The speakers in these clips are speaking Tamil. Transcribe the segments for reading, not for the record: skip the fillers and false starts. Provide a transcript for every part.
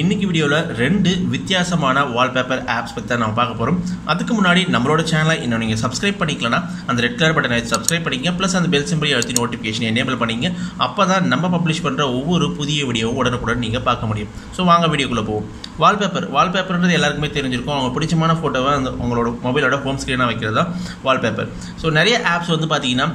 இன்னைக்கு வீடியோல ரெண்டு வித்தியாசமான வால்பேப்பர் ஆப்ஸ் பத்தி நாம பார்க்க போறோம். அதுக்கு முன்னாடி நம்மளோட சேனலை இன்னும் நீங்க சப்ஸ்கிரைப் பண்ணிக்கலனா அந்த ரெட் கலர் பட்டனை சப்ஸ்கிரைப் பண்ணிக்கங்க. ப்ளஸ் அந்த பெல் சிம்பலை அழுத்தி நோட்டிஃபிகேஷன் எனேபிள் பண்ணிக்கங்க. அப்பதான் நம்ம பப்ளிஷ் பண்ற ஒவ்வொரு புதிய வீடியோவும் உடனுக்குடன் நீங்க பார்க்க முடியும். ஸோ வாங்க வீடியோக்குள்ள போவோம். வால்பேப்பர்ன்றது எல்லாருக்குமே தெரிஞ்சிருக்கும். அவங்க பிடிச்சமான ஃபோட்டோவை அந்த உங்களோட மொபைலோட ஹோம் ஸ்க்ரீனாக வைக்கிறது தான் வால்பேப்பர். ஸோ நிறைய ஆப்ஸ் வந்து பார்த்தீங்கன்னா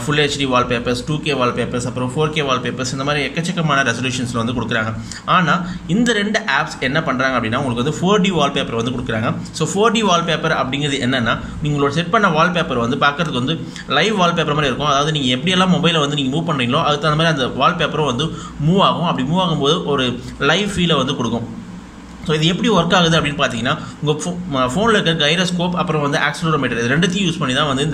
full HD wallpapers, 2K wallpapers, அப்புறம் 4K வால்பேப்பர்ஸ், இந்த மாதிரி எக்கச்சக்கமான ரெசல்யூஷன்ஸில் வந்து கொடுக்குறாங்க. ஆனால் இந்த ரெண்டு ஆப்ஸ் என்ன பண்ணுறாங்க அப்படின்னா உங்களுக்கு வந்து 4D வால்பேப்பர் வந்து கொடுக்குறாங்க. ஸோ 4D வால்பேப்பர் அப்படிங்கிறது என்னென்னா நீங்களோட செட் பண்ண வால்பேப்பர் வந்து பார்க்கறதுக்கு வந்து லைவ் வால்பேப்பர் மாதிரி இருக்கும். அதாவது நீங்கள் எப்படியெல்லாம் மொபைலை வந்து நீங்கள் மூவ் பண்ணுறீங்களோ அதுக்கு தகுந்த மாதிரி அந்த வால்பேப்பரும் வந்து மூவ் ஆகும். அப்படி மூவ் ஆகும்போது ஒரு லைவ் ஃபீலை வந்து கொடுக்கும். ஸோ இது எப்படி ஒர்க் ஆகுது அப்படின்னு பார்த்தீங்கன்னா உங்கள் ஃபோனில் இருக்க கைரோஸ்கோப் அப்புறம் வந்து ஆக்சிலரோமீட்டர் இது ரெண்டுத்தையும் யூஸ் பண்ணி தான் வந்து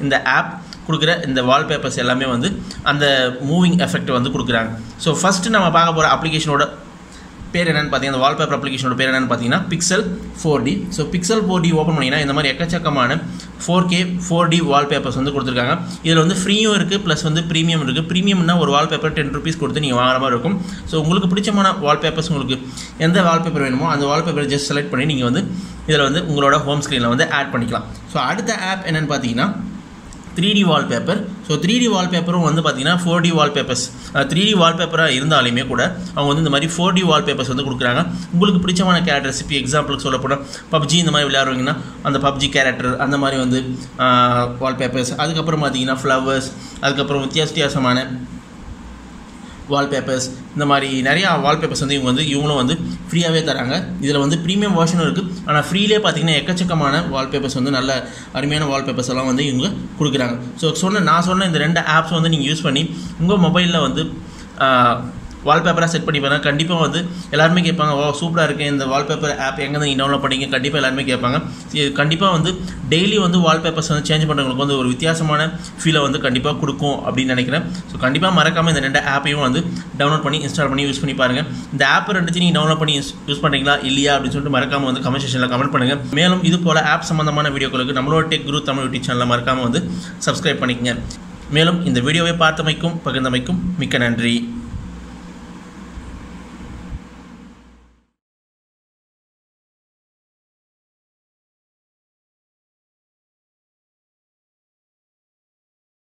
இந்த ஆப் கொடுக்குற இந்த வால்பேப்பர்ஸ் எல்லாமே வந்து அந்த மூவிங் எஃபெக்ட் வந்து கொடுக்குறாங்க. ஸோ ஃபஸ்ட்டு நம்ம பார்க்க போகிற அப்ளிகேஷனோட பேர் என்னென்னு பார்த்தீங்கன்னா அந்த வால்பேப்பர் அப்ளிகேஷனோட பேர் என்னென்னு பார்த்தீங்கன்னா Pixel 4D. So Pixel 4D open பண்ணிங்கன்னா இந்த மாதிரி எக்கச்சக்கமான 4K 4D வால்பேப்பர்ஸ் வந்து கொடுத்துருக்காங்க. இதில் வந்து ஃப்ரீயும் இருக்குது ப்ளஸ் வந்து ப்ரீமியம் இருக்குது. ப்ரீமியம்னா ஒரு வால்பேப்பர் 10 rupees கொடுத்து நீங்கள் வாங்குற மாதிரி இருக்கும். ஸோ உங்களுக்கு பிடிச்சமான வால்பேப்பர்ஸ் உங்களுக்கு எந்த வால்பேப்பர் வேணுமோ அந்த வால்பேப்பரை ஜஸ்ட் செலக்ட் பண்ணி நீங்கள் வந்து இதில் வந்து உங்களோட ஹோம் ஸ்க்ரீனில் வந்து ஆட் பண்ணிக்கலாம். ஸோ அடுத்த ஆப் என்னென்னு பார்த்தீங்கன்னா 3D வால்பேப்பர். ஸோ 3D வால்பேப்பரும் வந்து பார்த்தீங்கன்னா 4D வால்பேப்பர்ஸ் 3D வால்பேப்பராக இருந்தாலுமே கூட அவங்க வந்து இந்த மாதிரி 4D வால்பேப்பர்ஸ் வந்து கொடுக்குறாங்க. உங்களுக்கு பிடிச்சமான கேரக்டர்ஸ் இப்போ எக்ஸாம்பிளுக்கு சொல்ல போனால் PUBG இந்த மாதிரி விளையாடுவீங்கன்னா அந்த PUBG கேரக்டர் அந்த மாதிரி வந்து வால்பேப்பர்ஸ். அதுக்கப்புறம் பார்த்தீங்கன்னா ஃப்ளவர்ஸ், அதுக்கப்புறம் வித்தியாசமான வால்பேப்பர்ஸ், இந்த மாதிரி நிறையா வால்பேப்பர்ஸ் வந்து இவங்களும் வந்து ஃப்ரீயாகவே தராங்க. இதில் வந்து ப்ரீமியம் வெர்ஷனும் இருக்குது. ஆனால் ஃப்ரீலே பார்த்தீங்கன்னா எக்கச்சக்கமான வால்பேப்பர்ஸ் வந்து நல்ல அருமையான வால்பேப்பர்ஸ் எல்லாம் வந்து இவங்க கொடுக்குறாங்க. ஸோ நான் சொன்ன இந்த ரெண்டு ஆப்ஸ் வந்து நீங்கள் யூஸ் பண்ணி உங்கள் மொபைலில் வந்து வால்பேப்பராக செட் பண்ணி பாருங்க. கண்டிப்பாக வந்து எல்லாருமே கேட்பாங்க, ஓ சூப்பராக இருக்குது இந்த வால்பேப்பர் ஆப் எங்கே நீங்கள் டவுன்லோட் பண்ணிங்க. கண்டிப்பாக எல்லாருமே கேட்பாங்க. கண்டிப்பாக வந்து டெய்லி வந்து வால்பேப்பர்ஸ் வந்து சேஞ்ச் பண்ணுறவங்களுக்கு வந்து ஒரு வித்தியாசமான ஃபீலை வந்து கண்டிப்பாக கொடுக்கும் அப்படின்னு நினைக்கிறேன். ஸோ கண்டிப்பாக மறக்காமல் இந்த ரெண்டு ஆப்பையும் வந்து டவுன்லோட் பண்ணி இன்ஸ்டால் பண்ணி யூஸ் பண்ணி பாருங்கள். இந்த ஆப் ரெண்டுத்தையும் நீங்கள் டவுன்லோட் பண்ணி யூஸ் பண்ணுறீங்களா இல்லையா அப்படின்னு சொல்லிட்டு மறக்காமல் வந்து கமெண்ட் செக்ஷனில் கமெண்ட் பண்ணுங்கள். மேலும் இது போல் ஆப் சம்மந்தமான வீடியோக்களுக்கு நம்மளோட டெக் குரு தமிழ் யூடியூப் சேனலில் மறக்காமல் வந்து சப்ஸ்கிரைப் பண்ணிக்கங்க. மேலும் இந்த வீடியோவை பார்த்தமைக்கும் பகிர்ந்தமைக்கும் மிக்க நன்றி.